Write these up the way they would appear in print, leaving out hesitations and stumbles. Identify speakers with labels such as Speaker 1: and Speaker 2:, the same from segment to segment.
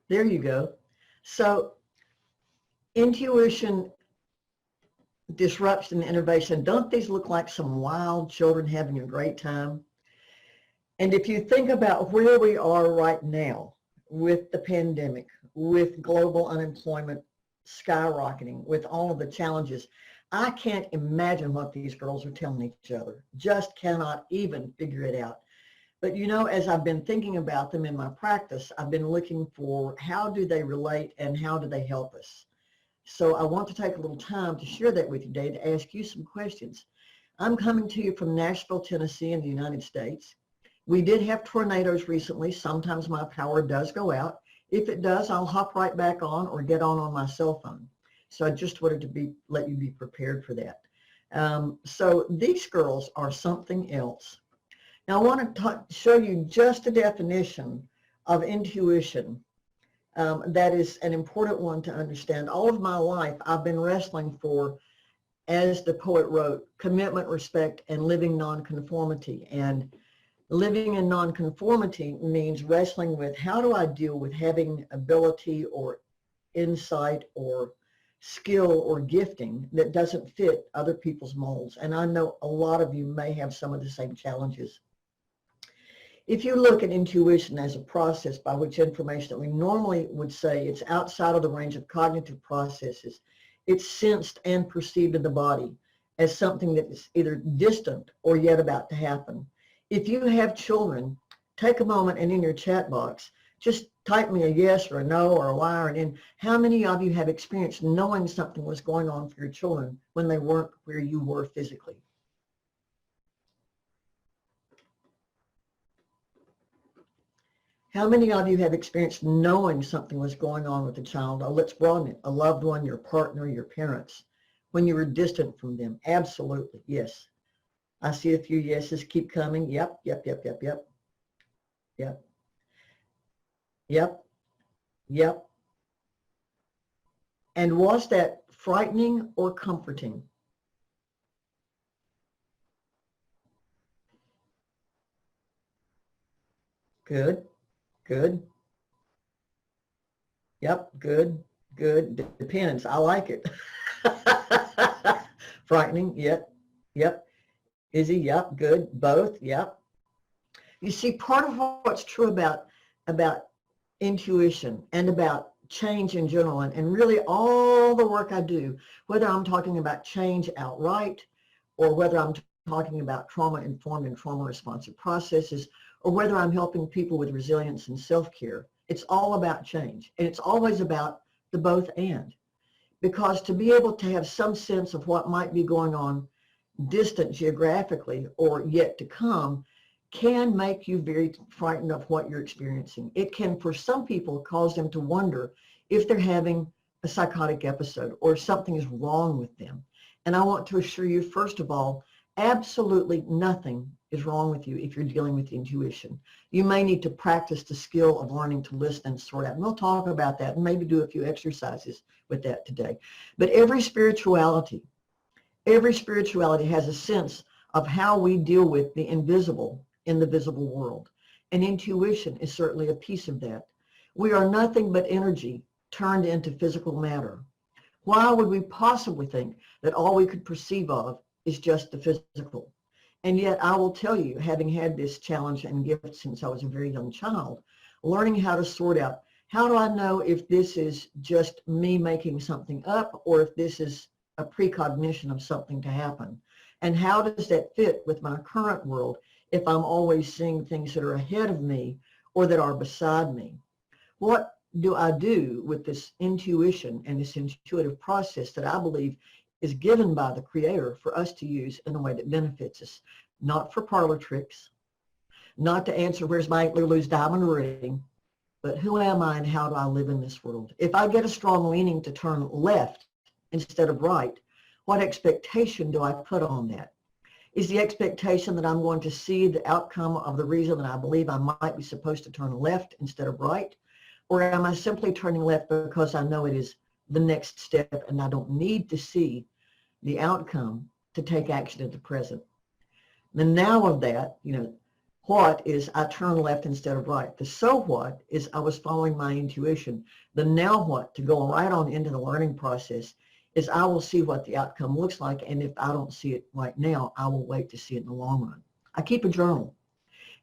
Speaker 1: There you go. So intuition, disruption, innovation, don't these look like some wild children having a great time? And if you think about where we are right now with the pandemic, with global unemployment skyrocketing, with all of the challenges, I can't imagine what these girls are telling each other. Just cannot even figure it out. But you know, as I've been thinking about them in my practice, I've been looking for how do they relate and how do they help us. So I want to take a little time to share that with you today, to ask you some questions. I'm coming to you from Nashville, Tennessee in the United States. We did have tornadoes recently. Sometimes my power does go out. If it does, I'll hop right back on or get on my cell phone. So I just wanted to let you be prepared for that. So these girls are something else. Now I want to show you just a definition of intuition. That is an important one to understand. All of my life, I've been wrestling for, as the poet wrote, commitment, respect, and living nonconformity. And living in nonconformity means wrestling with how do I deal with having ability or insight or skill or gifting that doesn't fit other people's molds. And I know a lot of you may have some of the same challenges. If you look at intuition as a process by which information that we normally would say it's outside of the range of cognitive processes, it's sensed and perceived in the body as something that is either distant or yet about to happen. If you have children, take a moment and in your chat box, just type me a yes or a no or a Y or an N. How many of you have experienced knowing something was going on for your children when they weren't where you were physically? How many of you have experienced knowing something was going on with a child? Let's broaden it. A loved one, your partner, your parents, when you were distant from them? Absolutely, yes. I see a few yeses keep coming. Yep, yep, yep, yep, yep. Yep. Yep. Yep. And was that frightening or comforting? Good. Good. Yep, good, good. Depends. I like it. Frightening, yep, yep. Izzy, yep, good. Both, yep. You see, part of what's true about intuition and about change in general, and really all the work I do, whether I'm talking about change outright or whether I'm talking about trauma-informed and trauma-responsive processes, or whether I'm helping people with resilience and self-care, it's all about change. And it's always about the both and. Because to be able to have some sense of what might be going on distant geographically or yet to come can make you very frightened of what you're experiencing. It can, for some people, cause them to wonder if they're having a psychotic episode or something is wrong with them. And I want to assure you, first of all, absolutely nothing is wrong with you if you're dealing with intuition. You may need to practice the skill of learning to listen and sort out. And we'll talk about that and maybe do a few exercises with that today. But every spirituality has a sense of how we deal with the invisible in the visible world. And intuition is certainly a piece of that. We are nothing but energy turned into physical matter. Why would we possibly think that all we could perceive of is just the physical? And yet I will tell you, having had this challenge and gift since I was a very young child, learning how to sort out, how do I know if this is just me making something up or if this is a precognition of something to happen? And how does that fit with my current world if I'm always seeing things that are ahead of me or that are beside me? What do I do with this intuition and this intuitive process that I believe is given by the Creator for us to use in a way that benefits us? Not for parlor tricks, not to answer where's my Lulu's diamond ring, but who am I and how do I live in this world? If I get a strong leaning to turn left instead of right, what expectation do I put on that? Is the expectation that I'm going to see the outcome of the reason that I believe I might be supposed to turn left instead of right? Or am I simply turning left because I know it is the next step and I don't need to see the outcome to take action at the present? The now of that, what is I turn left instead of right. The so what is I was following my intuition. The now what, to go right on into the learning process, is I will see what the outcome looks like, and if I don't see it right now, I will wait to see it in the long run. I keep a journal,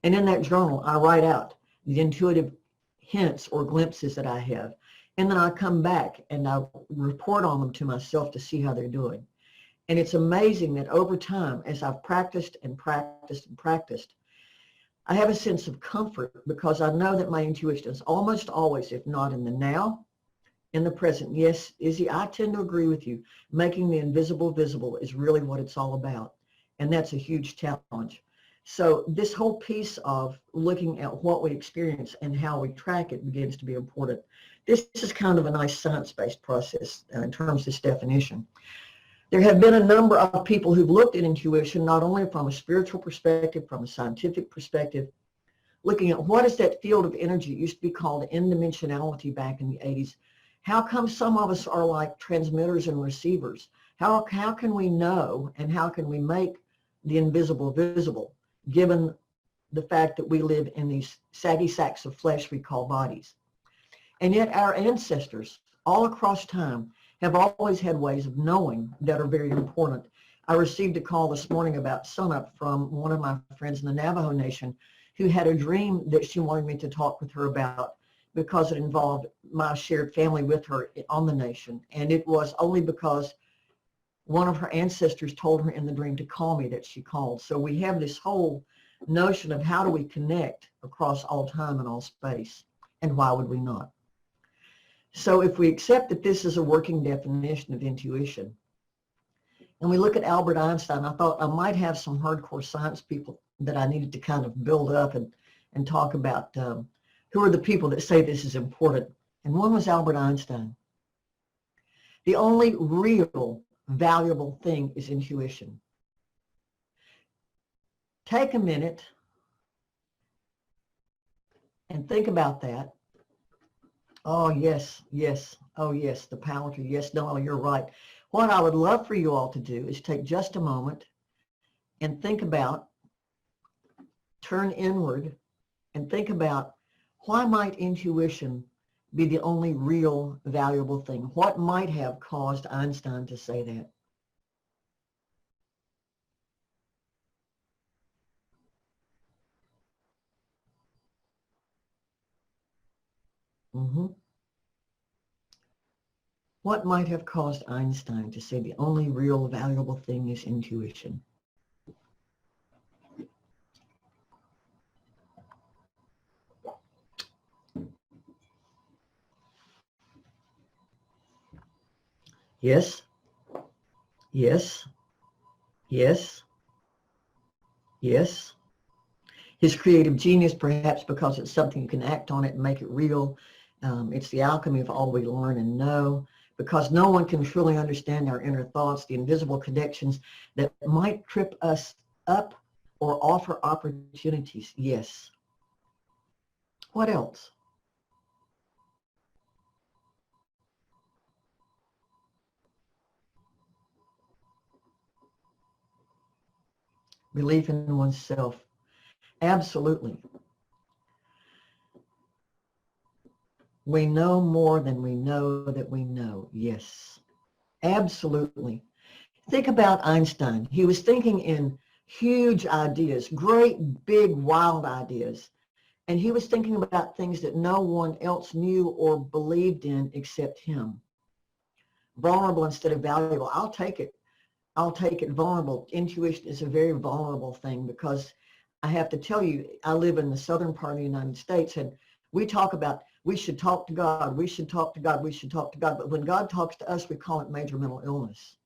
Speaker 1: and in that journal, I write out the intuitive hints or glimpses that I have, and then I come back and I report on them to myself to see how they're doing. And it's amazing that over time, as I've practiced and practiced and practiced, I have a sense of comfort because I know that my intuition is almost always, if not in the now, in the present. Yes, Izzy, I tend to agree with you. Making the invisible visible is really what it's all about. And that's a huge challenge. So this whole piece of looking at what we experience and how we track it begins to be important. This is kind of a nice science-based process in terms of this definition. There have been a number of people who've looked at intuition, not only from a spiritual perspective, from a scientific perspective, looking at what is that field of energy. It used to be called n-dimensionality back in the 80s. How come some of us are like transmitters and receivers? How can we know and how can we make the invisible visible, given the fact that we live in these saggy sacks of flesh we call bodies? And yet our ancestors all across time have always had ways of knowing that are very important. I received a call this morning about sunup from one of my friends in the Navajo Nation who had a dream that she wanted me to talk with her about because it involved my shared family with her on the nation. And it was only because one of her ancestors told her in the dream to call me that she called. So we have this whole notion of how do we connect across all time and all space, and why would we not? So if we accept that this is a working definition of intuition, and we look at Albert Einstein, I thought I might have some hardcore science people that I needed to kind of build up and talk about who are the people that say this is important. And one was Albert Einstein. The only real valuable thing is intuition. Take a minute and think about that. Oh, yes, yes. Oh, yes, the power to yes. No, you're right. What I would love for you all to do is take just a moment and think about, turn inward and think about, why might intuition be the only real valuable thing? What might have caused Einstein to say that? What might have caused Einstein to say the only real valuable thing is intuition? Yes, yes, yes, yes. His creative genius, perhaps because it's something you can act on it and make it real. It's the alchemy of all we learn and know, because no one can truly understand our inner thoughts, the invisible connections that might trip us up or offer opportunities. Yes. What else? Belief in oneself. Absolutely. We know more than we know that we know. Yes, absolutely. Think about Einstein. He was thinking in huge ideas, great, big, wild ideas. And he was thinking about things that no one else knew or believed in except him. Vulnerable instead of valuable. I'll take it. I'll take it vulnerable. Intuition is a very vulnerable thing, because I have to tell you, I live in the southern part of the United States, and we talk about we should talk to God, we should talk to God, we should talk to God. But when God talks to us, we call it major mental illness.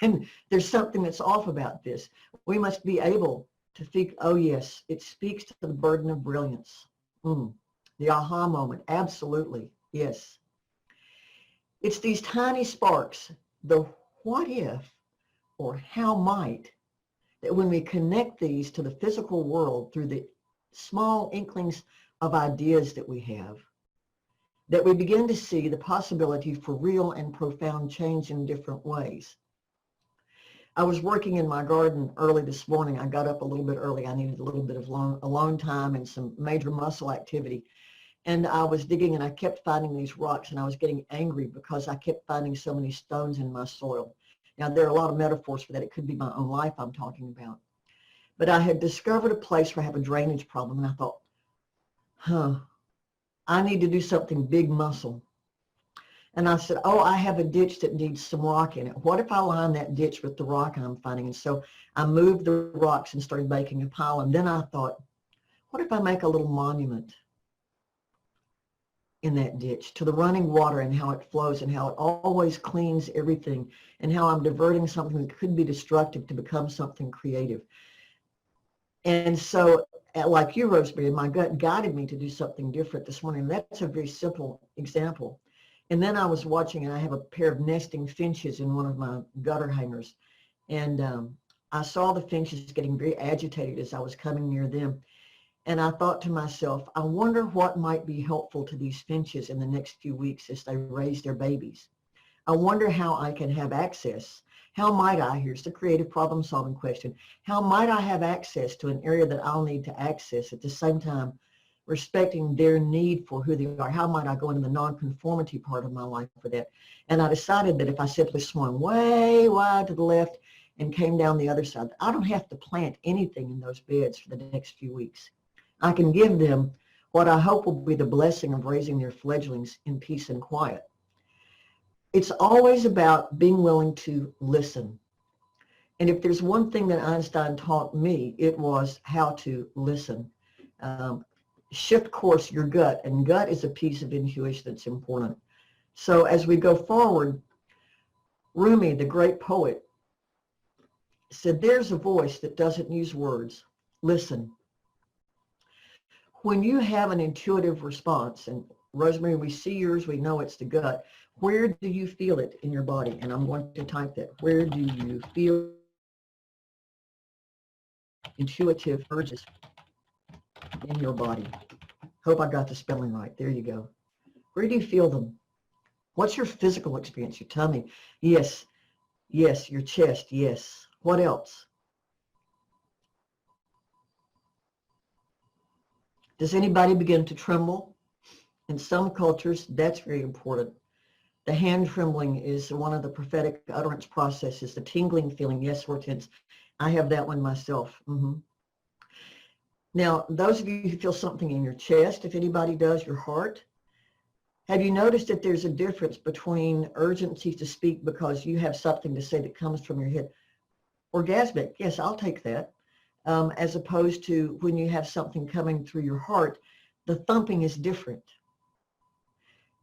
Speaker 1: And there's something that's off about this. We must be able to think, oh yes, it speaks to the burden of brilliance. The aha moment, absolutely, yes. It's these tiny sparks, the what if or how might, that when we connect these to the physical world through the small inklings of ideas that we have, that we begin to see the possibility for real and profound change in different ways. I was working in my garden early this morning. I got up a little bit early. I needed a little bit of alone time and some major muscle activity. And I was digging and I kept finding these rocks, and I was getting angry because I kept finding so many stones in my soil. Now, there are a lot of metaphors for that. It could be my own life I'm talking about. But I had discovered a place where I have a drainage problem, and I thought, I need to do something big muscle. And I said, oh, I have a ditch that needs some rock in it. What if I line that ditch with the rock I'm finding? And so I moved the rocks and started making a pile. And then I thought, what if I make a little monument in that ditch to the running water and how it flows and how it always cleans everything, and how I'm diverting something that could be destructive to become something creative. And so, like you, Rosemary, my gut guided me to do something different this morning. That's a very simple example. And then I was watching, and I have a pair of nesting finches in one of my gutter hangers. And I saw the finches getting very agitated as I was coming near them. And I thought to myself, I wonder what might be helpful to these finches in the next few weeks as they raise their babies. I wonder how I can have access. How might I, here's the creative problem solving question, how might I have access to an area that I'll need to access at the same time respecting their need for who they are? How might I go into the nonconformity part of my life for that? And I decided that if I simply swung way wide to the left and came down the other side, I don't have to plant anything in those beds for the next few weeks. I can give them what I hope will be the blessing of raising their fledglings in peace and quiet. It's always about being willing to listen. And if there's one thing that Einstein taught me, it was how to listen. Shift course your gut, and gut is a piece of intuition that's important. So as we go forward, Rumi, the great poet, said, there's a voice that doesn't use words. Listen. When you have an intuitive response, and Rosemary, we see yours, we know it's the gut, where do you feel it in your body? And I'm going to type that. Where do you feel intuitive urges in your body? Hope I got the spelling right. There you go. Where do you feel them? What's your physical experience? Your tummy? Yes. Yes. Your chest? Yes. What else? Does anybody begin to tremble? In some cultures, that's very important. The hand trembling is one of the prophetic utterance processes, the tingling feeling. Yes, Hortense, I have that one myself. Now, those of you who feel something in your chest, if anybody does, your heart, have you noticed that there's a difference between urgency to speak because you have something to say that comes from your head? Orgasmic, yes, I'll take that. As opposed to when you have something coming through your heart, the thumping is different.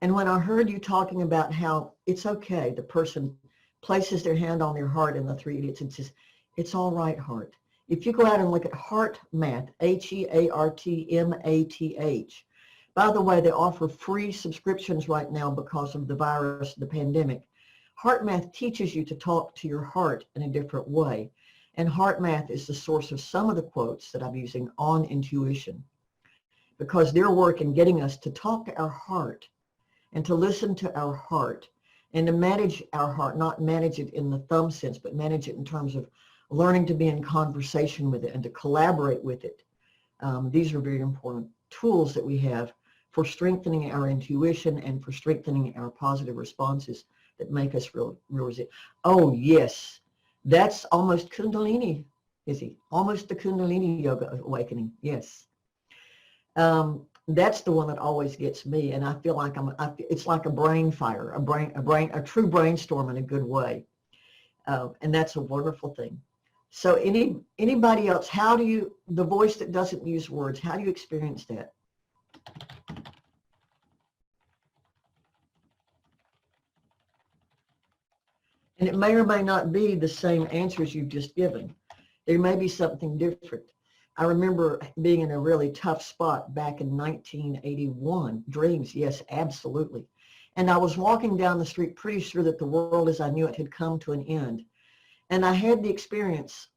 Speaker 1: And when I heard you talking about how it's okay, the person places their hand on their heart in the Three Idiots and says, it's all right, heart. If you go out and look at Heart Math, HeartMath. By the way, they offer free subscriptions right now because of the virus, the pandemic. Heart Math teaches you to talk to your heart in a different way. And Heart Math is the source of some of the quotes that I'm using on intuition, because their work in getting us to talk to our heart and to listen to our heart and to manage our heart, not manage it in the thumb sense, but manage it in terms of learning to be in conversation with it and to collaborate with it. These are very important tools that we have for strengthening our intuition and for strengthening our positive responses that make us real resilient. Oh, yes. That's almost Kundalini, Izzy. Almost the Kundalini yoga awakening. Yes. That's the one that always gets me, and I feel like it's like a brain fire, a true brainstorm in a good way, and that's a wonderful thing. So anybody else, how do you, the voice that doesn't use words, how do you experience that? And it may or may not be the same answers you've just given. There may be something different. I remember being in a really tough spot back in 1981. Dreams, yes, absolutely. And I was walking down the street pretty sure that the world as I knew it had come to an end. And I had the experience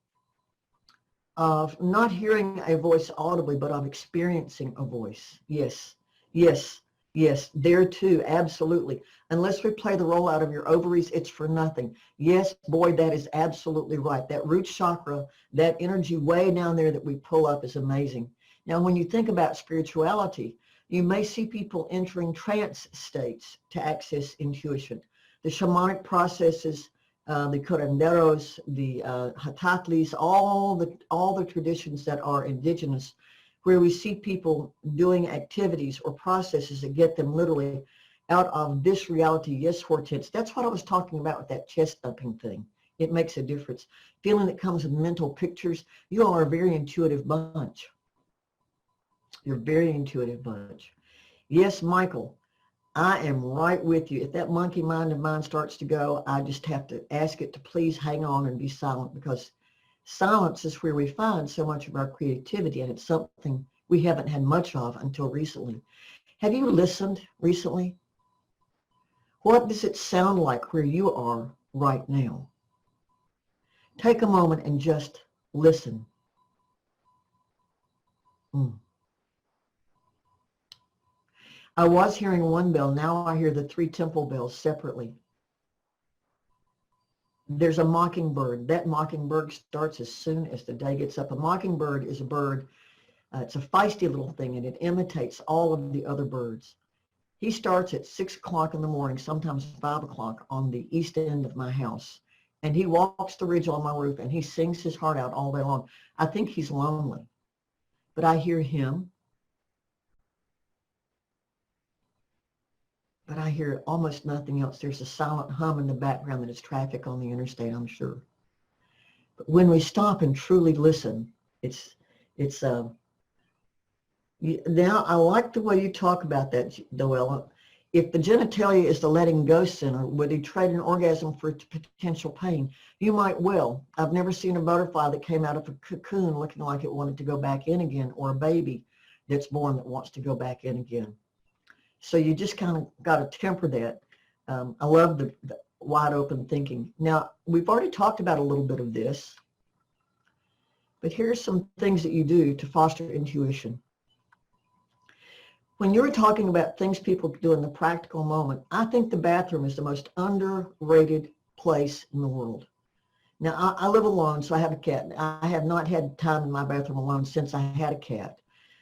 Speaker 1: of not hearing a voice audibly, but of experiencing a voice. Yes, yes. Yes, there too, absolutely. Unless we play the role out of your ovaries, it's for nothing. Yes, boy, that is absolutely right. That root chakra, that energy way down there that we pull up is amazing. Now, when you think about spirituality, you may see people entering trance states to access intuition. The shamanic processes, the curanderos, the hatatlis, all the traditions that are indigenous, where we see people doing activities or processes that get them literally out of this reality. Yes, Hortense, that's what I was talking about with that chest thumping thing. It makes a difference. Feeling that comes with mental pictures. You all are a very intuitive bunch. You're a very intuitive bunch. Yes, Michael, I am right with you. If that monkey mind of mine starts to go, I just have to ask it to please hang on and be silent, because silence is where we find so much of our creativity, and it's something we haven't had much of until recently. Have you listened recently? What does it sound like where you are right now? Take a moment and just listen. I was hearing one bell. Now I hear the 3 temple bells separately. There's a mockingbird. That mockingbird starts as soon as the day gets up. A mockingbird is a bird. It's a feisty little thing, and it imitates all of the other birds. He starts at 6 o'clock in the morning, sometimes 5 o'clock on the east end of my house. And he walks the ridge on my roof, and he sings his heart out all day long. I think he's lonely, but I hear him. But I hear almost nothing else. There's a silent hum in the background that is traffic on the interstate, I'm sure. But when we stop and truly listen, now I like the way you talk about that, Doella. If the genitalia is the letting go center, would he trade an orgasm for potential pain? You might well. I've never seen a butterfly that came out of a cocoon looking like it wanted to go back in again, or a baby that's born that wants to go back in again. So you just kind of got to temper that. I love the wide open thinking. Now, we've already talked about a little bit of this, but here's some things that you do to foster intuition. When you're talking about things people do in the practical moment, I think the bathroom is the most underrated place in the world. Now, I live alone, so I have a cat. I have not had time in my bathroom alone since I had a cat.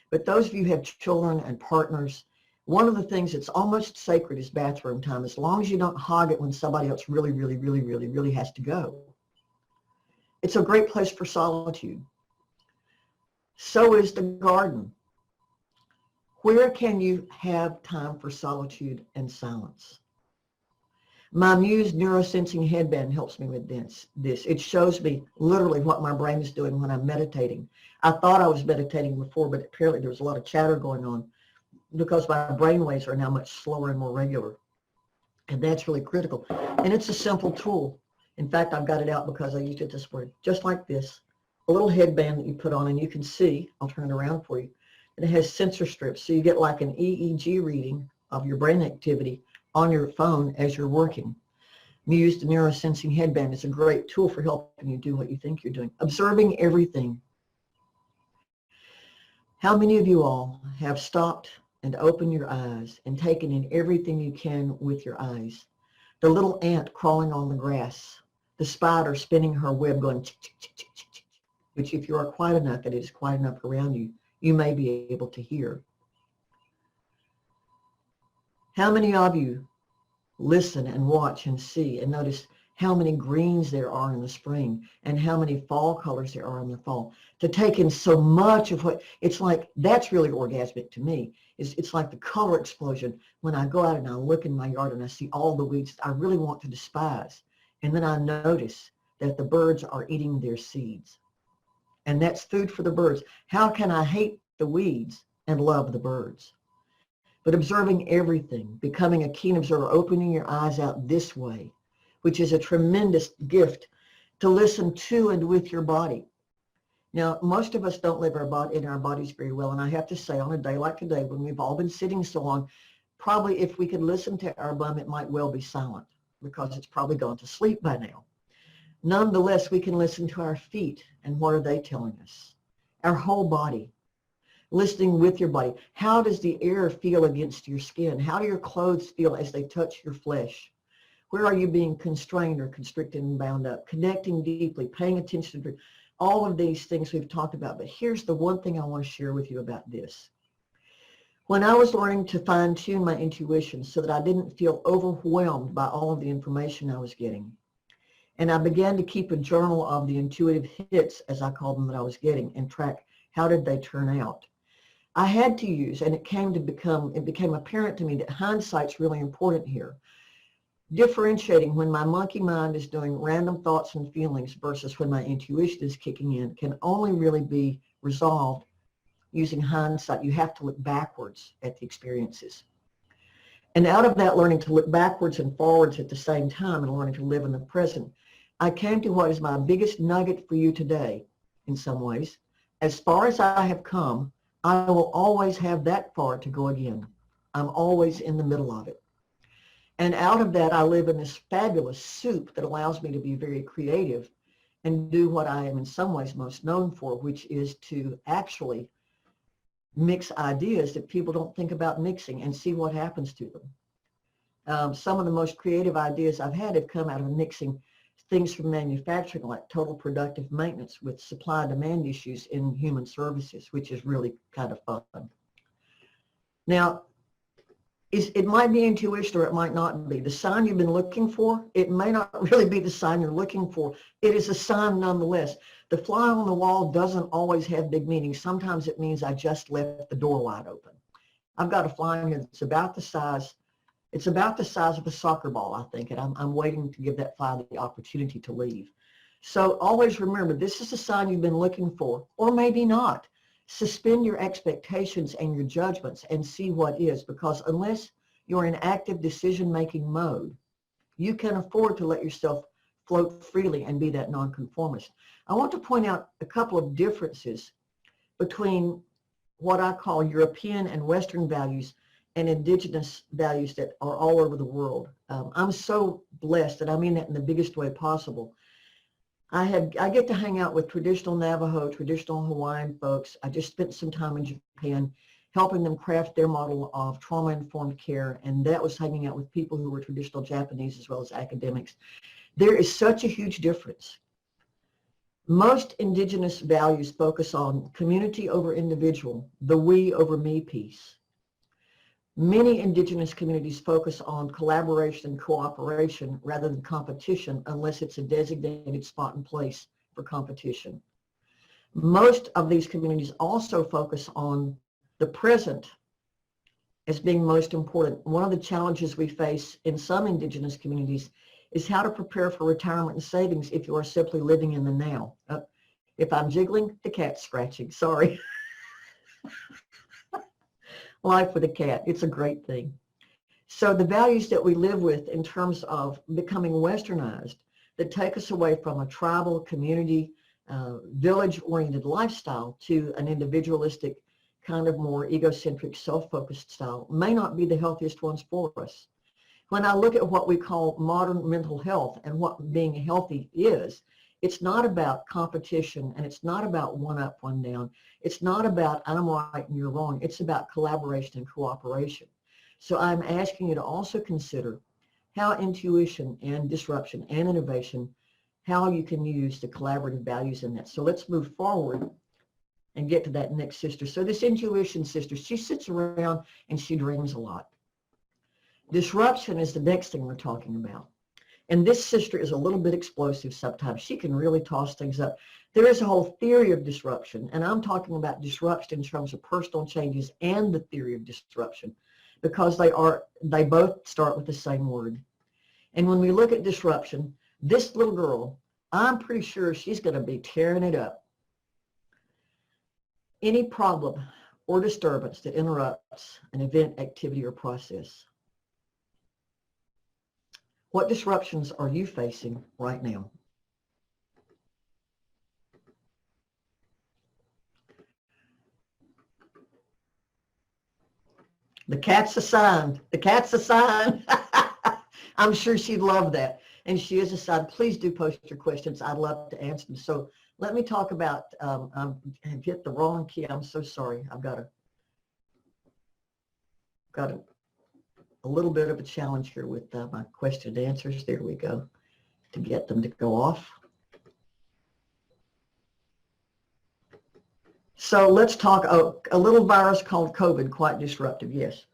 Speaker 1: But those of you who have children and partners, one of the things that's almost sacred is bathroom time, as long as you don't hog it when somebody else really has to go. It's a great place for solitude. So is the garden. Where can you have time for solitude and silence? My Muse neurosensing headband helps me with this. It shows me literally what my brain is doing when I'm meditating. I thought I was meditating before, but apparently there was a lot of chatter going on, because my brain waves are now much slower and more regular. And that's really critical. And it's a simple tool. In fact, I've got it out because I used it this morning. Just like this, a little headband that you put on, and you can see, I'll turn it around for you, and it has sensor strips. So you get like an EEG reading of your brain activity on your phone as you're working. Muse, the neurosensing headband, is a great tool for helping you do what you think you're doing. Observing everything. How many of you all have stopped and opened your eyes and taken in everything you can with your eyes? The little ant crawling on the grass, the spider spinning her web going chick, chick, chick, chick, chick, chick, which if you are quiet enough, that it is quiet enough around you, you may be able to hear. How many of you listen and watch and see and notice how many greens there are in the spring and how many fall colors there are in the fall? To take in so much of what, it's like, that's really orgasmic to me. It's like the color explosion when I go out and I look in my yard and I see all the weeds I really want to despise. And then I notice that the birds are eating their seeds. And that's food for the birds. How can I hate the weeds and love the birds? But observing everything, becoming a keen observer, opening your eyes out this way, which is a tremendous gift to listen to and with your body. Now, most of us don't live in our bodies very well, and I have to say, on a day like today, when we've all been sitting so long, probably if we could listen to our bum, it might well be silent, because it's probably gone to sleep by now. Nonetheless, we can listen to our feet, and what are they telling us? Our whole body. listening with your body. How does the air feel against your skin? How do your clothes feel as they touch your flesh? Where are you being constrained or constricted and bound up? Connecting deeply, paying attention to all of these things we've talked about. But here's the one thing I want to share with you about this. When I was learning to fine-tune my intuition so that I didn't feel overwhelmed by all of the information I was getting, and I began to keep a journal of the intuitive hits, as I call them, that I was getting, and track how did they turn out. I had to use, and it became apparent to me that hindsight's really important here. Differentiating when my monkey mind is doing random thoughts and feelings versus when my intuition is kicking in can only really be resolved using hindsight. You have to look backwards at the experiences. And out of that learning to look backwards and forwards at the same time and learning to live in the present, I came to what is my biggest nugget for you today in some ways. As far as I have come, I will always have that far to go again. I'm always in the middle of it. And out of that, I live in this fabulous soup that allows me to be very creative and do what I am in some ways most known for, which is to actually mix ideas that people don't think about mixing and see what happens to them. Some of the most creative ideas I've had have come out of mixing things from manufacturing, like total productive maintenance, with supply-demand issues in human services, which is really kind of fun. Now, it might be intuition or it might not be. The sign you've been looking for, it may not really be the sign you're looking for. It is a sign nonetheless. The fly on the wall doesn't always have big meaning. Sometimes it means I just left the door wide open. I've got a fly in here that's about the size, it's about the size of a soccer ball, I think, and I'm waiting to give that fly the opportunity to leave. So always remember, this is a sign you've been looking for, or maybe not. Suspend your expectations and your judgments and see what is, because unless you're in active decision-making mode, you can afford to let yourself float freely and be that nonconformist. I want to point out a couple of differences between what I call European and Western values and indigenous values that are all over the world. I'm so blessed, and I mean that in the biggest way possible. I get to hang out with traditional Navajo, traditional Hawaiian folks. I just spent some time in Japan helping them craft their model of trauma-informed care, and that was hanging out with people who were traditional Japanese as well as academics. There is such a huge difference. Most indigenous values focus on community over individual, the we over me piece. Many indigenous communities focus on collaboration and cooperation rather than competition, unless it's a designated spot and place for competition. Most of these communities also focus on the present as being most important. One of the challenges we face in some indigenous communities is how to prepare for retirement and savings if you are simply living in the now. If I'm jiggling, the cat's scratching, sorry. Life with a cat, it's a great thing. So the values that we live with in terms of becoming westernized that take us away from a tribal, community, village-oriented lifestyle to an individualistic, kind of more egocentric, self-focused style may not be the healthiest ones for us. When I look at what we call modern mental health and what being healthy is, it's not about competition, and it's not about one up, one down. It's not about I'm right and you're wrong. It's about collaboration and cooperation. So I'm asking you to also consider how intuition and disruption and innovation, how you can use the collaborative values in that. So let's move forward and get to that next sister. So this intuition sister, she sits around and she dreams a lot. Disruption is the next thing we're talking about. And this sister is a little bit explosive sometimes. She can really toss things up. There is a whole theory of disruption, and I'm talking about disruption in terms of personal changes and the theory of disruption, because they both start with the same word. And when we look at disruption, this little girl, I'm pretty sure she's going to be tearing it up. Any problem or disturbance that interrupts an event, activity, or process. What disruptions are you facing right now? The cat's a sign. The cat's a sign. I'm sure she'd love that. And she is a sign. Please do post your questions. I'd love to answer them. So let me talk about, I hit the wrong key. I'm so sorry. I've got a little bit of a challenge here with my question and answers. There we go, to get them to go off. So let's talk a little virus called COVID, quite disruptive, yes.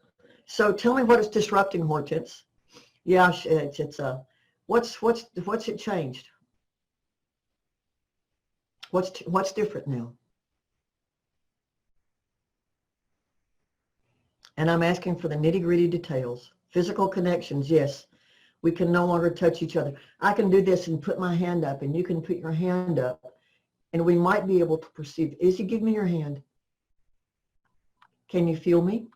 Speaker 1: So tell me what it's disrupting, Hortense. Yeah, it's what's it changed? What's different now? And I'm asking for the nitty-gritty details. Physical connections, yes. We can no longer touch each other. I can do this and put my hand up, and you can put your hand up, and we might be able to perceive. Izzy, give me your hand. Can you feel me?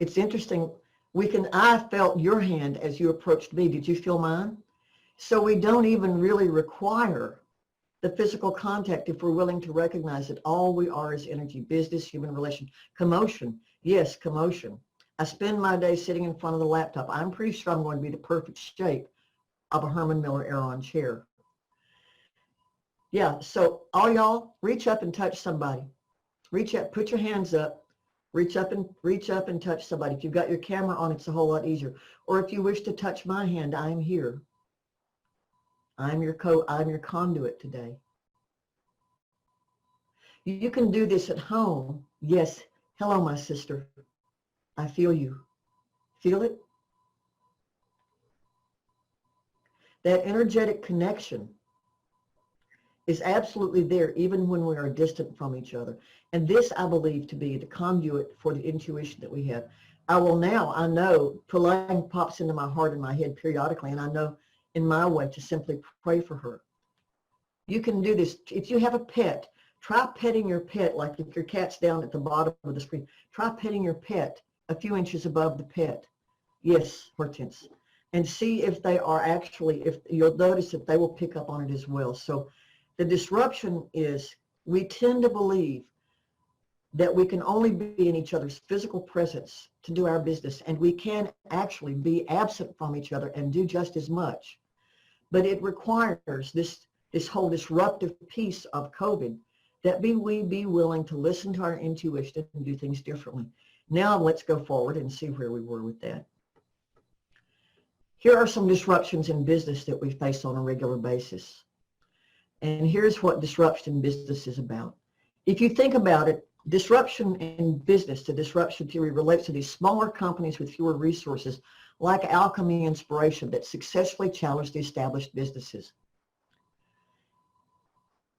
Speaker 1: It's interesting. I felt your hand as you approached me. Did you feel mine? So we don't even really require the physical contact if we're willing to recognize that all we are is energy, business, human relation, commotion. Yes, commotion. I spend my day sitting in front of the laptop. I'm pretty sure I'm going to be the perfect shape of a Herman Miller Aeron chair. Yeah, so all y'all, reach up and touch somebody. Reach up, put your hands up, reach up and touch somebody. If you've got your camera on, it's a whole lot easier. Or if you wish to touch my hand, I'm here. I'm your conduit today. You can do this at home. Yes. Hello, my sister. I feel you. Feel it? That energetic connection is absolutely there even when we are distant from each other. And this I believe to be the conduit for the intuition that we have. I know Puleng pops into my heart and my head periodically, and I know in my way to simply pray for her. You can do this. If you have a pet, try petting your pet, like if your cat's down at the bottom of the screen, try petting your pet a few inches above the pet. Yes, Hortense. And see if they are actually, if you'll notice that they will pick up on it as well. So the disruption is we tend to believe that we can only be in each other's physical presence to do our business, and we can actually be absent from each other and do just as much. But it requires this whole disruptive piece of COVID that we be willing to listen to our intuition and do things differently. Now let's go forward and see where we were with that. Here are some disruptions in business that we face on a regular basis. And here's what disruption in business is about. If you think about it, disruption in business, the disruption theory relates to these smaller companies with fewer resources, like Alchemy Inspiration, that successfully challenged the established businesses.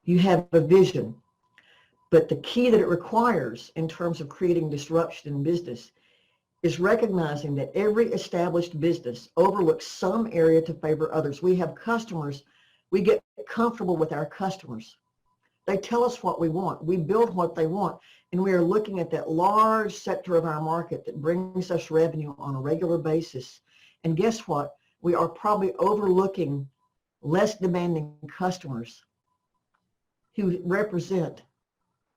Speaker 1: You have a vision, but the key that it requires in terms of creating disruption in business is recognizing that every established business overlooks some area to favor others. We have customers. We get comfortable with our customers. They tell us what we want. We build what they want. And we are looking at that large sector of our market that brings us revenue on a regular basis. And guess what? We are probably overlooking less demanding customers who represent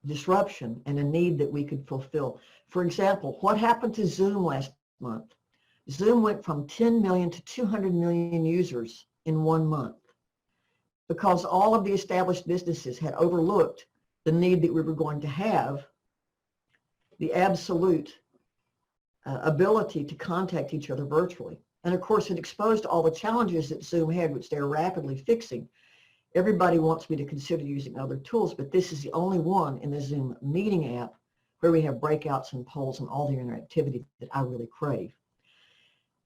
Speaker 1: disruption and a need that we could fulfill. For example, what happened to Zoom last month? Zoom went from 10 million to 200 million users in 1 month because all of the established businesses had overlooked the need that we were going to have, the absolute ability to contact each other virtually. And of course, it exposed all the challenges that Zoom had, which they're rapidly fixing. Everybody wants me to consider using other tools, but this is the only one in the Zoom meeting app where we have breakouts and polls and all the interactivity that I really crave.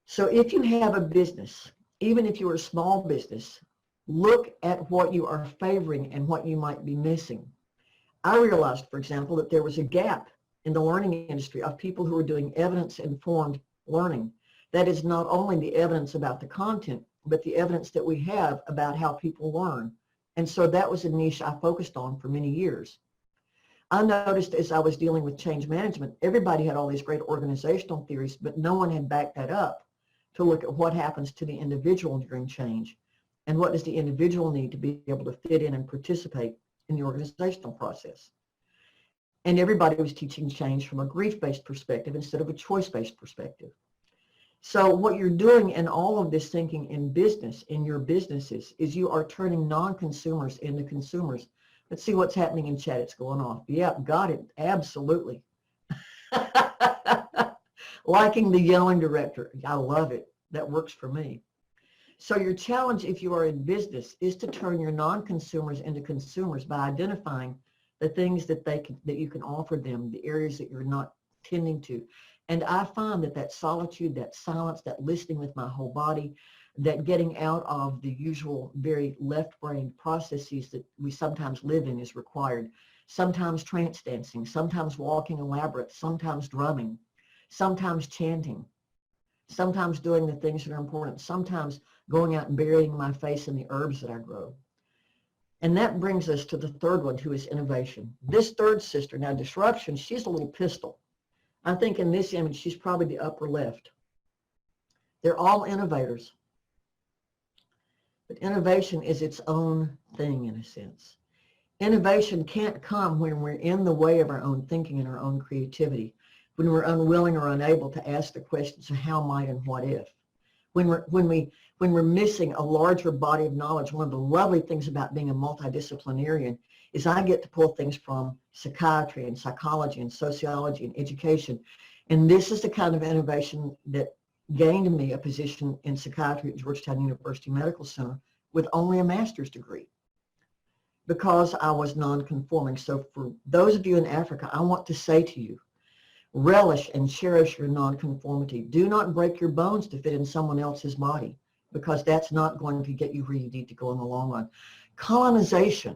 Speaker 1: So if you have a business, even if you're a small business, look at what you are favoring and what you might be missing. I realized, for example, that there was a gap in the learning industry of people who are doing evidence-informed learning. That is not only the evidence about the content, but the evidence that we have about how people learn. And so that was a niche I focused on for many years. I noticed as I was dealing with change management, everybody had all these great organizational theories, but no one had backed that up to look at what happens to the individual during change and what does the individual need to be able to fit in and participate in the organizational process. And everybody was teaching change from a grief-based perspective instead of a choice-based perspective. So what you're doing in all of this thinking in business, in your businesses, is you are turning non-consumers into consumers. Let's see what's happening in chat. It's going off. Yep, got it. Absolutely. Liking the yelling director. I love it. That works for me. So your challenge, if you are in business, is to turn your non-consumers into consumers by identifying the things that you can offer them, the areas that you're not tending to. And I find that solitude, that silence, that listening with my whole body, that getting out of the usual very left-brained processes that we sometimes live in is required. Sometimes trance dancing, sometimes walking a labyrinth, sometimes drumming, sometimes chanting, sometimes doing the things that are important, sometimes going out and burying my face in the herbs that I grow. And that brings us to the third one, who is innovation. This third sister, now disruption, she's a little pistol. I think in this image, she's probably the upper left. They're all innovators. But innovation is its own thing in a sense. Innovation can't come when we're in the way of our own thinking and our own creativity, when we're unwilling or unable to ask the questions of how, might, and what if. When we're missing a larger body of knowledge. One of the lovely things about being a multidisciplinarian is I get to pull things from psychiatry and psychology and sociology and education. And this is the kind of innovation that gained me a position in psychiatry at Georgetown University Medical Center with only a master's degree, because I was non-conforming. So for those of you in Africa, I want to say to you, relish and cherish your nonconformity. Do not break your bones to fit in someone else's body, because that's not going to get you where you need to go in the long run. Colonization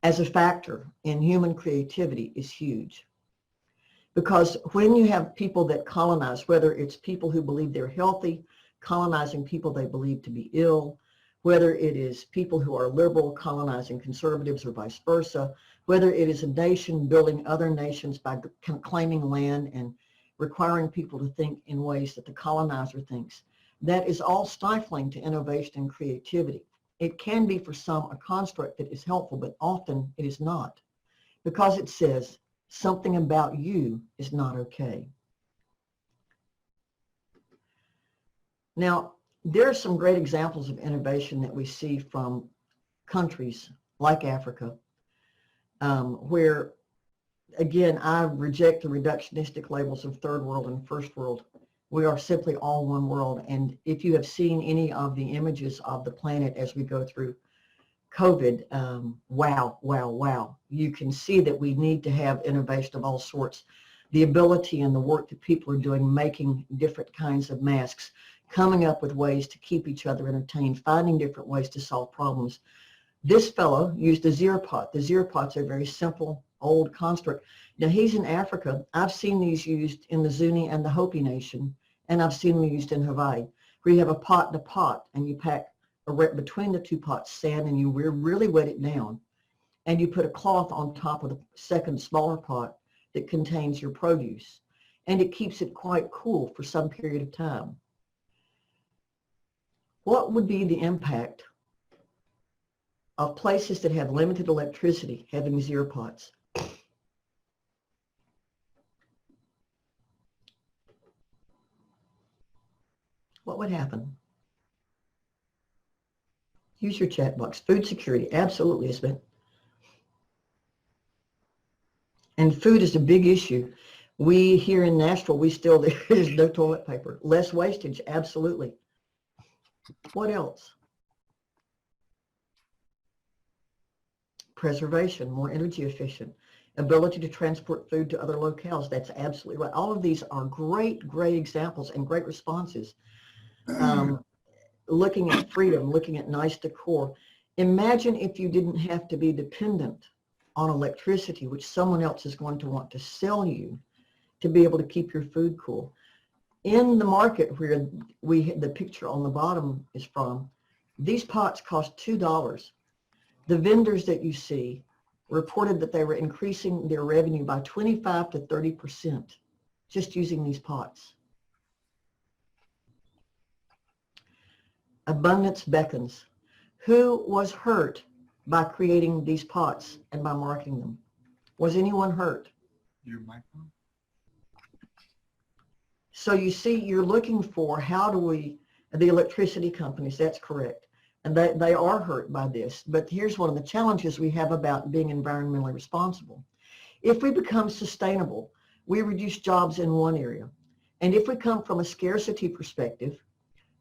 Speaker 1: as a factor in human creativity is huge, because when you have people that colonize, whether it's people who believe they're healthy, colonizing people they believe to be ill, whether it is people who are liberal colonizing conservatives or vice versa, whether it is a nation building other nations by claiming land and requiring people to think in ways that the colonizer thinks, that is all stifling to innovation and creativity. It can be for some a construct that is helpful, but often it is not, because it says something about you is not okay. Now, there are some great examples of innovation that we see from countries like Africa, where, again, I reject the reductionistic labels of third world and first world. We are simply all one world. And if you have seen any of the images of the planet as we go through COVID, wow, wow, wow. You can see that we need to have innovation of all sorts. The ability and the work that people are doing, making different kinds of masks, coming up with ways to keep each other entertained, finding different ways to solve problems. This fellow used a zero pot. The zero pots are a very simple, old construct. Now, he's in Africa. I've seen these used in the Zuni and the Hopi Nation, and I've seen them used in Hawaii, where you have a pot and a pot, and you pack between the two pots sand, and you really wet it down, and you put a cloth on top of the second smaller pot that contains your produce, and it keeps it quite cool for some period of time. What would be the impact of places that have limited electricity having zero pots? What would happen? Use your chat box. Food security, absolutely, Isabel. And food is a big issue. We here in Nashville, there is no toilet paper. Less wastage, absolutely. What else? Preservation, more energy efficient. Ability to transport food to other locales, that's absolutely right. All of these are great, great examples and great responses. Looking at freedom, looking at nice decor. Imagine if you didn't have to be dependent on electricity, which someone else is going to want to sell you to be able to keep your food cool. In the market where the picture on the bottom is from, these pots cost $2. The vendors that you see reported that they were increasing their revenue by 25 to 30% just using these pots. Abundance beckons. Who was hurt by creating these pots and by marketing them? Was anyone hurt?
Speaker 2: Your microphone?
Speaker 1: So you see, you're looking for how do we, the electricity companies, that's correct. And they are hurt by this. But here's one of the challenges we have about being environmentally responsible. If we become sustainable, we reduce jobs in one area. And if we come from a scarcity perspective,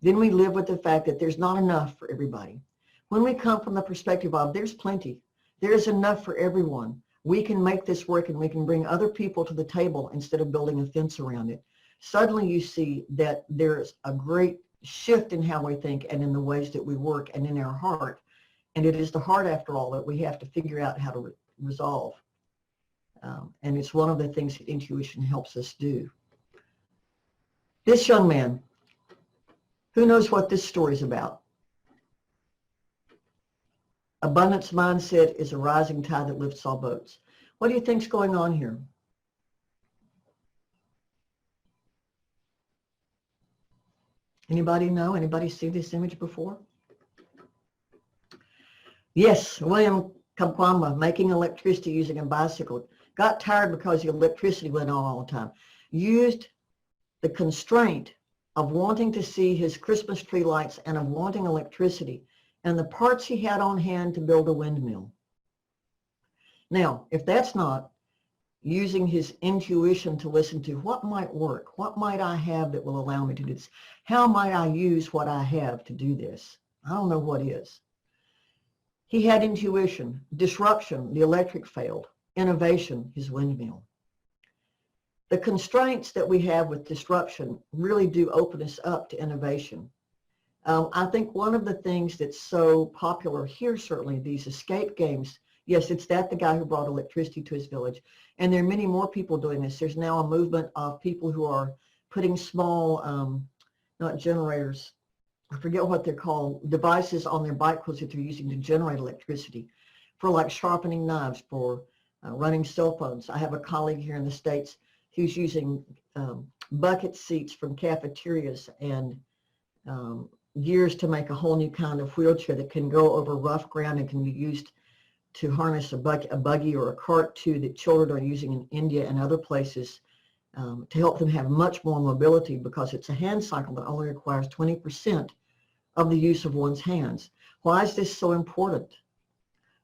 Speaker 1: then we live with the fact that there's not enough for everybody. When we come from the perspective of there's plenty, there is enough for everyone, we can make this work and we can bring other people to the table instead of building a fence around it. Suddenly you see that there's a great shift in how we think and in the ways that we work and in our heart. And it is the heart, after all, that we have to figure out how to resolve. And it's one of the things that intuition helps us do. This young man, who knows what this story is about? Abundance mindset is a rising tide that lifts all boats. What do you think's going on here? Anybody know? Anybody see this image before? Yes, William Kamkwamba, making electricity using a bicycle. Got tired because the electricity went on all the time. Used the constraint of wanting to see his Christmas tree lights and of wanting electricity and the parts he had on hand to build a windmill. Now, if that's not using his intuition to listen to what might work, what might I have that will allow me to do this? How might I use what I have to do this? I don't know what is. He had intuition, disruption, the electric failed, innovation, his windmill. The constraints that we have with disruption really do open us up to innovation. I think one of the things that's so popular here, certainly these escape games, yes, it's the guy who brought electricity to his village. And there are many more people doing this. There's now a movement of people who are putting small, not generators, I forget what they're called, devices on their bicycles that they're using to generate electricity for like sharpening knives, for running cell phones. I have a colleague here in the States who's using bucket seats from cafeterias and gears to make a whole new kind of wheelchair that can go over rough ground and can be used to harness a buggy or a cart too, that children are using in India and other places to help them have much more mobility, because it's a hand cycle that only requires 20% of the use of one's hands. Why is this so important?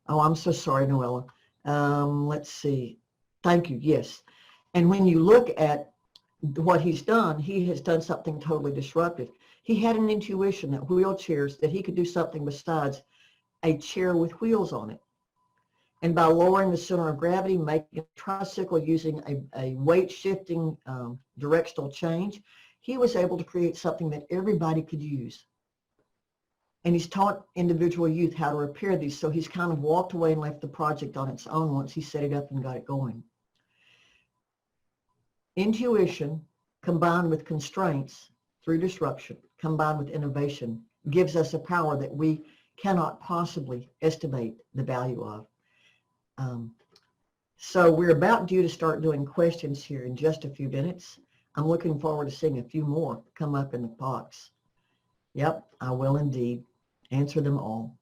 Speaker 1: Oh, I'm so sorry, Noella. Let's see. Thank you. Yes. And when you look at what he's done, he has done something totally disruptive. He had an intuition that wheelchairs, that he could do something besides a chair with wheels on it. And by lowering the center of gravity, making a tricycle using a weight shifting directional change, he was able to create something that everybody could use. And he's taught individual youth how to repair these. So he's kind of walked away and left the project on its own once he set it up and got it going. Intuition combined with constraints through disruption, combined with innovation, gives us a power that we cannot possibly estimate the value of. So we're about due to start doing questions here in just a few minutes. I'm looking forward to seeing a few more come up in the box. Yep, I will indeed answer them all,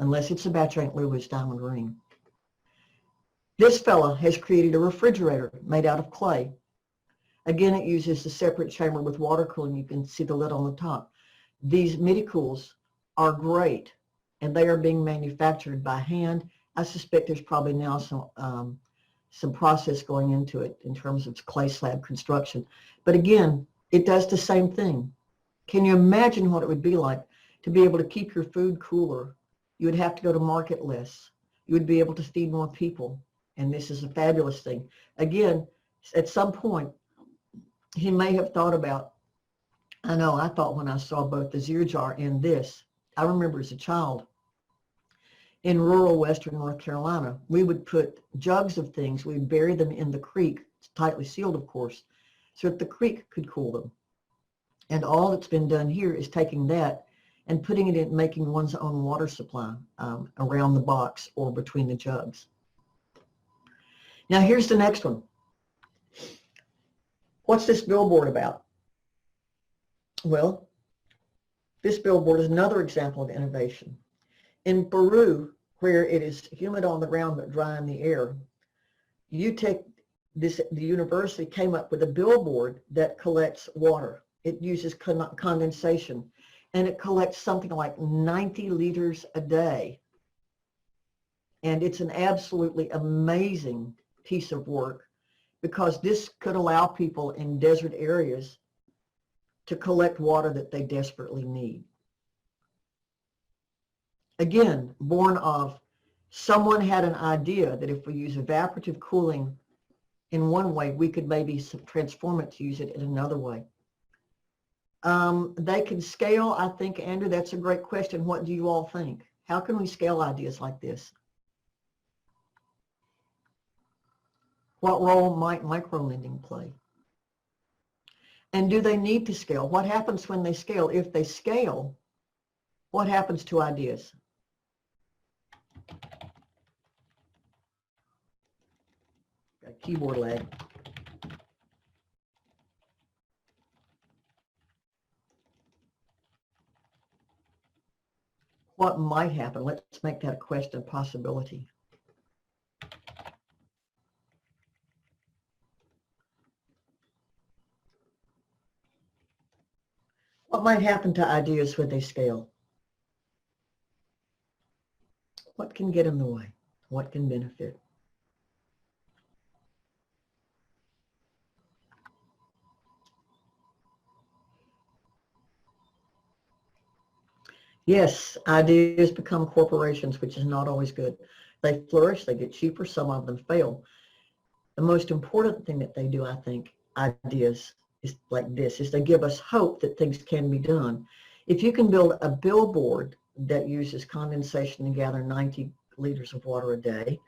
Speaker 1: unless it's about your Aunt Lulu's diamond ring. This fella has created a refrigerator made out of clay. Again, it uses a separate chamber with water cooling. You can see the lid on the top. These midi-cools are great, and they are being manufactured by hand. I suspect there's probably now some process going into it in terms of clay slab construction. But again, it does the same thing. Can you imagine what it would be like to be able to keep your food cooler? You would have to go to market less. You would be able to feed more people. And this is a fabulous thing. Again, at some point, he may have thought about, I know I thought when I saw both the Zir jar and this, I remember as a child, in rural western North Carolina, we would put jugs of things, we'd bury them in the creek, tightly sealed of course, so that the creek could cool them. And all that's been done here is taking that and putting it in, making one's own water supply around the box or between the jugs. Now here's the next one. What's this billboard about? Well, this billboard is another example of innovation. In Peru, where it is humid on the ground but dry in the air, you take the university came up with a billboard that collects water. It uses condensation, and it collects something like 90 liters a day. And it's an absolutely amazing piece of work, because this could allow people in desert areas to collect water that they desperately need. Again, born of someone had an idea that if we use evaporative cooling in one way, we could maybe transform it to use it in another way. They can scale, I think, Andrew, that's a great question. What do you all think? How can we scale ideas like this? What role might microlending play? And do they need to scale? What happens when they scale? If they scale, what happens to ideas? Got keyboard lag. What might happen? Let's make that a question, a possibility. What might happen to ideas when they scale? What can get in the way? What can benefit? Yes, ideas become corporations, which is not always good. They flourish, they get cheaper, some of them fail. The most important thing that they do, I think, ideas is like this, is they give us hope that things can be done. If you can build a billboard that uses condensation to gather 90 liters of water a day,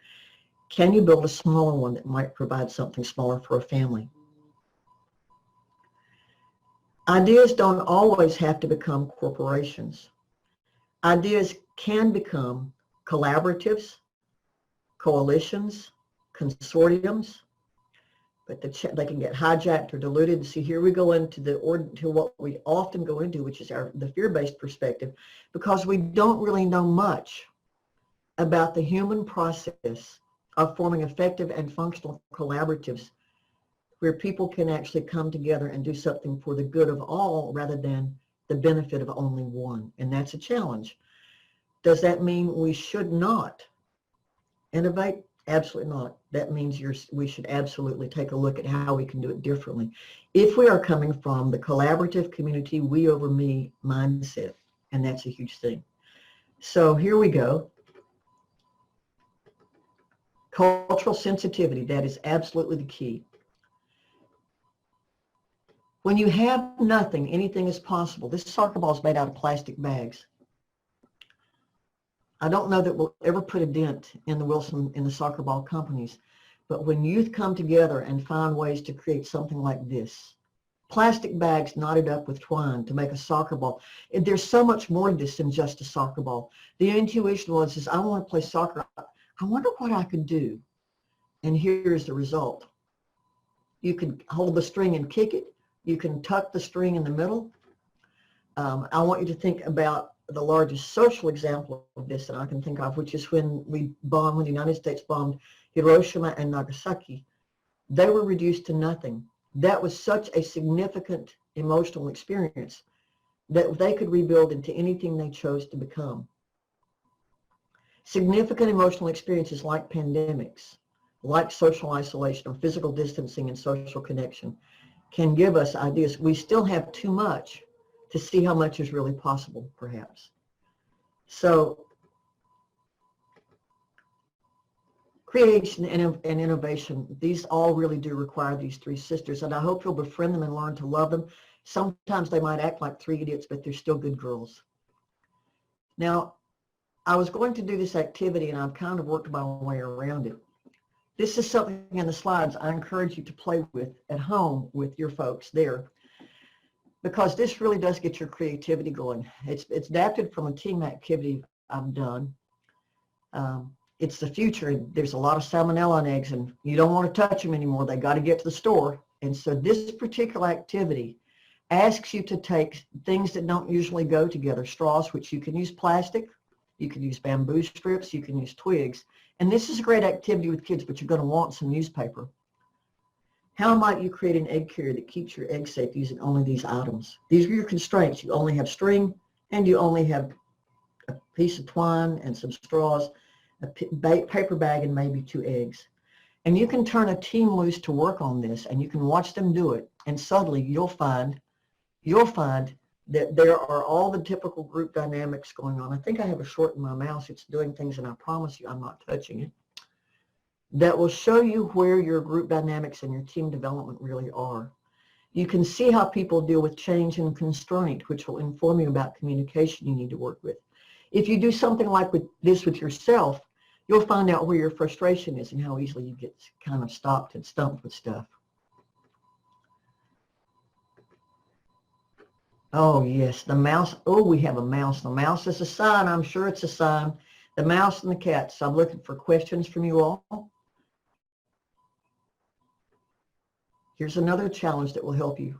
Speaker 1: can you build a smaller one that might provide something smaller for a family? Ideas don't always have to become corporations. Ideas can become collaboratives, coalitions, consortiums, but they can get hijacked or diluted. And see, here we go into to what we often go into, which is the fear-based perspective, because we don't really know much about the human process of forming effective and functional collaboratives where people can actually come together and do something for the good of all rather than the benefit of only one. And that's a challenge. Does that mean we should not innovate? Absolutely not. That means we should absolutely take a look at how we can do it differently. If we are coming from the collaborative community, we over me mindset, and that's a huge thing. So here we go. Cultural sensitivity, that is absolutely the key. When you have nothing, anything is possible. This soccer ball is made out of plastic bags. I don't know that we'll ever put a dent in the soccer ball companies, but when youth come together and find ways to create something like this, plastic bags knotted up with twine to make a soccer ball, there's so much more to this than just a soccer ball. The intuition was, I want to play soccer. I wonder what I could do. And here's the result. You can hold the string and kick it. You can tuck the string in the middle. I want you to think about the largest social example of this that I can think of, which is when the United States bombed Hiroshima and Nagasaki. They were reduced to nothing. That was such a significant emotional experience that they could rebuild into anything they chose to become. Significant emotional experiences like pandemics, like social isolation or physical distancing and social connection can give us ideas. We still have too much to see how much is really possible, perhaps. So creation and innovation, these all really do require these three sisters, and I hope you'll befriend them and learn to love them. Sometimes they might act like three idiots, but they're still good girls. Now, I was going to do this activity, and I've kind of worked my way around it. This is something in the slides I encourage you to play with at home with your folks there, because this really does get your creativity going. It's adapted from a team activity I've done. It's the future. There's a lot of salmonella in eggs, and you don't want to touch them anymore. They got to get to the store. And so this particular activity asks you to take things that don't usually go together, straws, which you can use plastic, you can use bamboo strips, you can use twigs. And this is a great activity with kids, but you're going to want some newspaper. How might you create an egg carrier that keeps your egg safe using only these items? These are your constraints. You only have string, and you only have a piece of twine and some straws, a paper bag, and maybe 2 eggs. And you can turn a team loose to work on this, and you can watch them do it, and suddenly you'll find that there are all the typical group dynamics going on. I think I have a short in my mouse. It's doing things, and I promise you I'm not touching it. That will show you where your group dynamics and your team development really are. You can see how people deal with change and constraint, which will inform you about communication you need to work with. If you do something like this with yourself, you'll find out where your frustration is and how easily you get kind of stopped and stumped with stuff. Oh, yes, the mouse. Oh, we have a mouse. The mouse is a sign. I'm sure it's a sign. The mouse and the cat. So I'm looking for questions from you all. Here's another challenge that will help you,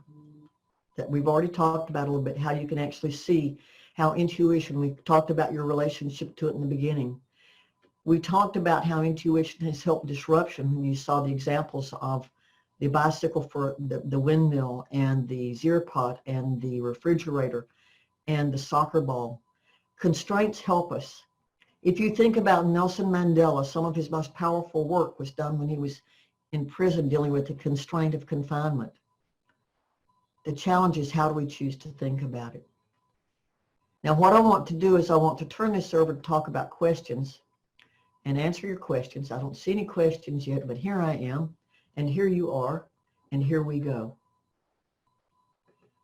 Speaker 1: that we've already talked about a little bit, how you can actually see how intuition, we talked about your relationship to it in the beginning. We talked about how intuition has helped disruption when you saw the examples of the bicycle for the windmill and the zero pot and the refrigerator and the soccer ball. Constraints help us. If you think about Nelson Mandela, some of his most powerful work was done when he was in prison dealing with the constraint of confinement. The challenge is, how do we choose to think about it? Now, what I want to do is I want to turn this over to talk about questions and answer your questions. I don't see any questions yet, but here I am, and here you are, and here we go.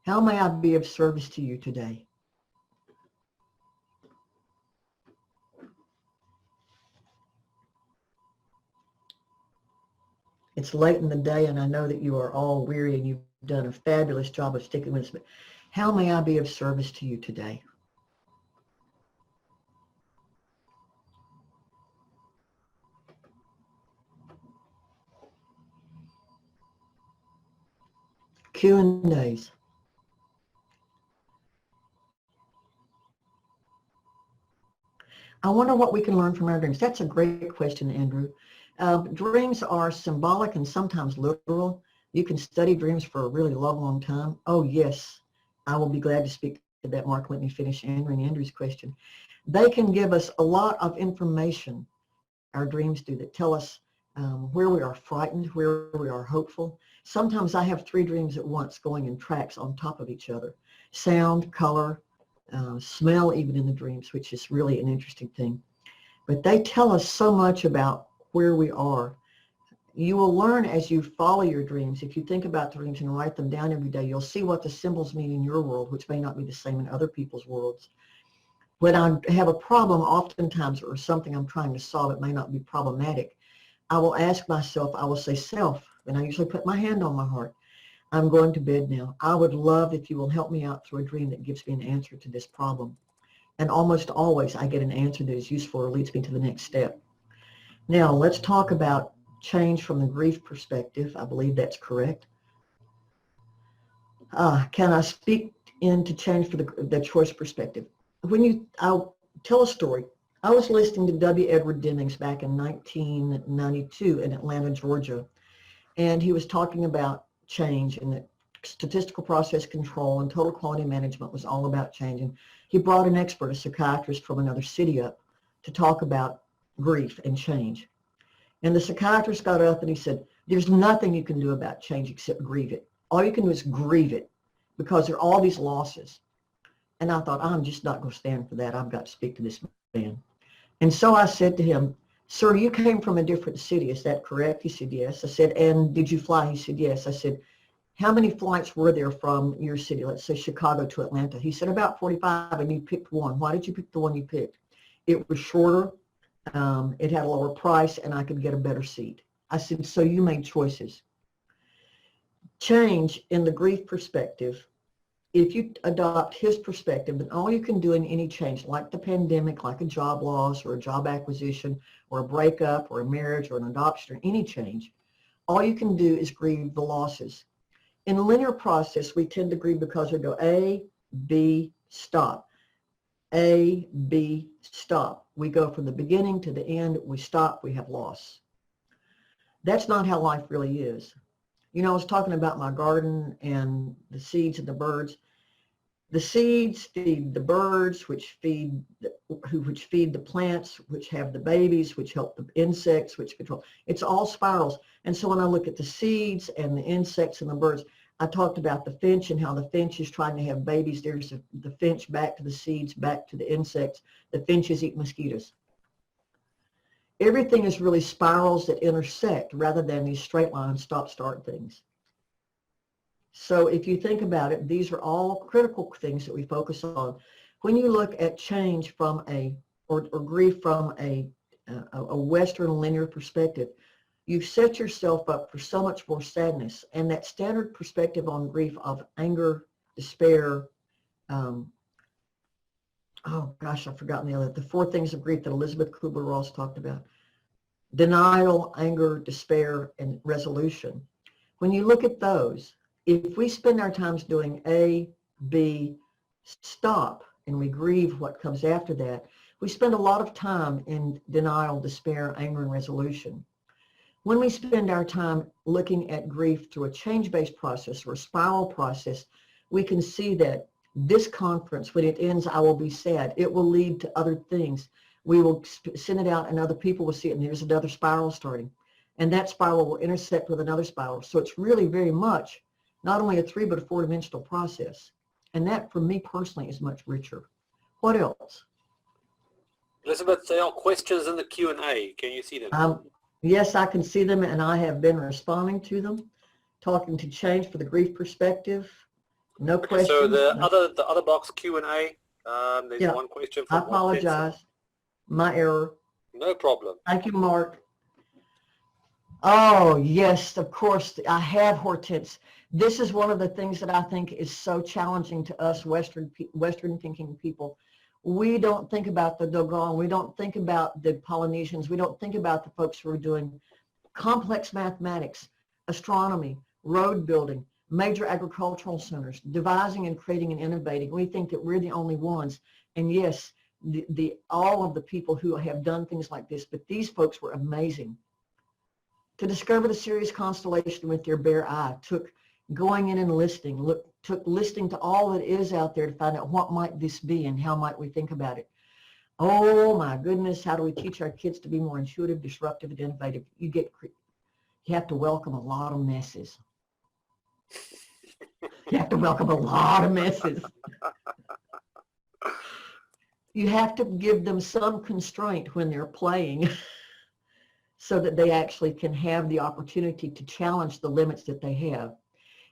Speaker 1: How may I be of service to you today? It's late in the day, and I know that you are all weary, and you've done a fabulous job of sticking with us, but how may I be of service to you today? Q&As. I wonder what we can learn from our dreams. That's a great question, Andrew. Dreams are symbolic and sometimes literal. You can study dreams for a really long time. Oh, yes. I will be glad to speak to that, Mark. Let me finish answering Andrew's question. They can give us a lot of information, our dreams do, that tell us where we are frightened, where we are hopeful. Sometimes I have 3 dreams at once going in tracks on top of each other. Sound, color, smell even in the dreams, which is really an interesting thing. But they tell us so much about where we are. You will learn as you follow your dreams. If you think about dreams and write them down every day, you'll see what the symbols mean in your world, which may not be the same in other people's worlds. When I have a problem, oftentimes, or something I'm trying to solve, it may not be problematic, I will ask myself, I will say, self, and I usually put my hand on my heart, I'm going to bed now. I would love if you will help me out through a dream that gives me an answer to this problem. And almost always I get an answer that is useful or leads me to the next step. Now let's talk about change from the grief perspective. I believe that's correct. Can I speak into change for the choice perspective? I'll tell a story. I was listening to W. Edward Demings back in 1992 in Atlanta, Georgia, and he was talking about change, and that statistical process control and total quality management was all about change. And he brought an expert, a psychiatrist from another city, up to talk about grief and change. And the psychiatrist got up and he said, there's nothing you can do about change except grieve it. All you can do is grieve it, because there are all these losses. And I thought, I'm just not going to stand for that. I've got to speak to this man. And so I said to him, sir, you came from a different city, is that correct? He said, yes. I said, and did you fly? He said, yes. I said, how many flights were there from your city, let's say Chicago to Atlanta? He said, about 45, and you picked one. Why did you pick the one you picked? It was shorter, it had a lower price, and I could get a better seat. I said, so you made choices. Change in the grief perspective, if you adopt his perspective, then all you can do in any change, like the pandemic, like a job loss or a job acquisition or a breakup or a marriage or an adoption or any change, all you can do is grieve the losses. In a linear process, we tend to grieve because we go A, B, stop. A, B, stop. We go from the beginning to the end, we stop, we have loss. That's not how life really is. You know, I was talking about my garden and the seeds and the birds. The seeds feed the birds, which feed the plants, which have the babies, which help the insects, which control. It's all spirals. And so when I look at the seeds and the insects and the birds, I talked about the finch and how the finch is trying to have babies. There's the finch back to the seeds, back to the insects. The finches eat mosquitoes. Everything is really spirals that intersect rather than these straight line stop-start things. So if you think about it, these are all critical things that we focus on. When you look at change from or grief from a Western linear perspective, you've set yourself up for so much more sadness. And that standard perspective on grief of anger, despair, oh gosh, I've forgotten the 4 things of grief that Elizabeth Kubler-Ross talked about. Denial, anger, despair, and resolution. When you look at those, if we spend our times doing A, B, stop, and we grieve what comes after that, we spend a lot of time in denial, despair, anger, and resolution. When we spend our time looking at grief through a change-based process or a spiral process, we can see that this conference, when it ends, I will be sad. It will lead to other things. We will send it out and other people will see it, and there's another spiral starting. And that spiral will intersect with another spiral. So it's really very much not only a 3 but a 4-dimensional process. And that, for me personally, is much richer. What else?
Speaker 2: Elizabeth, there are questions in the Q&A. Can you see them?
Speaker 1: Yes, I can see them, and I have been responding to them, talking to change for the grief perspective. No questions.
Speaker 2: So the other box Q&A, there's one question from
Speaker 1: I apologize. My error.
Speaker 2: No problem.
Speaker 1: Thank you, Mark. Oh, yes, of course. I have Hortense. This is one of the things that I think is so challenging to us Western thinking people. We don't think about the Dogon. We don't think about the Polynesians. We don't think about the folks who are doing complex mathematics, astronomy, road building, major agricultural centers, devising and creating and innovating. We think that we're the only ones. And yes, all of the people who have done things like this, but these folks were amazing. To discover the Sirius constellation with their bare eye took going in and listening, took listening to all that is out there to find out what might this be and how might we think about it. Oh my goodness, how do we teach our kids to be more intuitive, disruptive, and innovative? You have to welcome a lot of messes. You have to welcome a lot of messes. You have to give them some constraint when they're playing so that they actually can have the opportunity to challenge the limits that they have.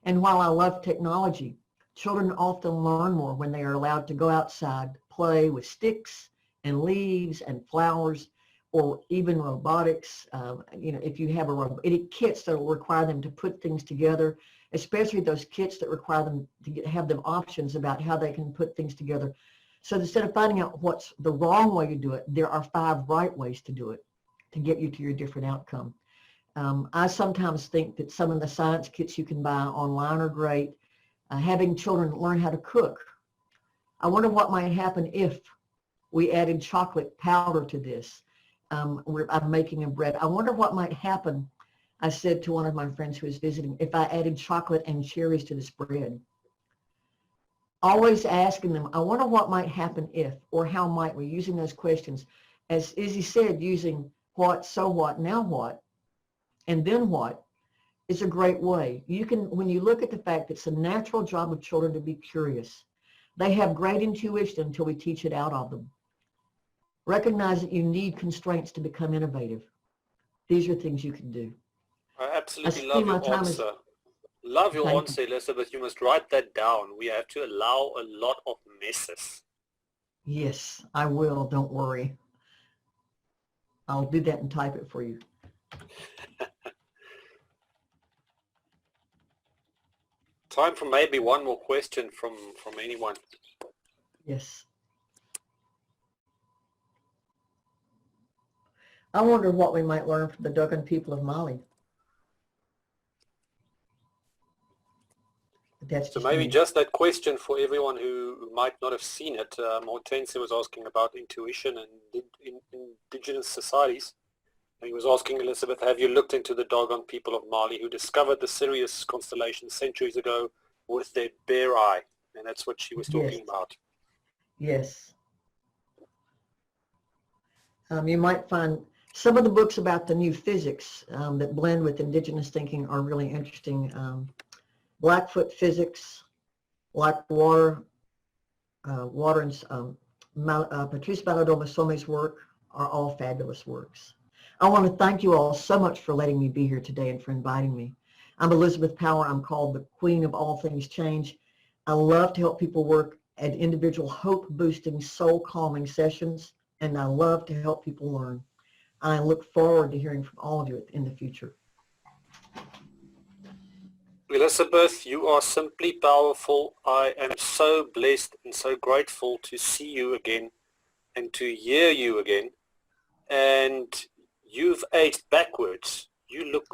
Speaker 1: And while I love technology, children often learn more when they are allowed to go outside, play with sticks and leaves and flowers, or even robotics. If you have any kits that will require them to put things together, especially those kits that require them to have them options about how they can put things together. So instead of finding out what's the wrong way to do it, there are 5 right ways to do it to get you to your different outcome. I sometimes think that some of the science kits you can buy online are great. Having children learn how to cook. I wonder what might happen if we added chocolate powder to this. I'm making a bread. I wonder what might happen, I said to one of my friends who was visiting, if I added chocolate and cherries to this bread. Always asking them, I wonder what might happen if, or how might we, using those questions. As Izzy said, using what, so what, now what, and then what, is a great way. You can, when you look at the fact that it's a natural job of children to be curious, they have great intuition until we teach it out of them. Recognize that you need constraints to become innovative. These are things you can do.
Speaker 2: I absolutely love your answer. Love your answer, Elizabeth. You must write that down. We have to allow a lot of messes.
Speaker 1: Yes, I will. Don't worry. I'll do that and type it for you.
Speaker 2: Time for maybe one more question from anyone.
Speaker 1: Yes. I wonder what we might learn from the Dogon people of Mali.
Speaker 2: So maybe just that question for everyone who might not have seen it. Hortense was asking about intuition and indigenous societies. He was asking Elizabeth, have you looked into the doggone people of Mali who discovered the Sirius constellation centuries ago with their bare eye? And that's what she was
Speaker 1: Yes,
Speaker 2: talking about.
Speaker 1: yes. You might find some of the books about the new physics that blend with indigenous thinking are really interesting. Blackfoot Physics, like Water, and Patrice Valadolme-Somme's work are all fabulous works. I want to thank you all so much for letting me be here today and for inviting me. I'm Elizabeth Power. I'm called the Queen of All Things Change. I love to help people work at individual hope-boosting, soul-calming sessions, and I love to help people learn. I look forward to hearing from all of you in the future.
Speaker 2: Elizabeth, you are simply powerful. I am so blessed and so grateful to see you again and to hear you again. And you've aged backwards. You look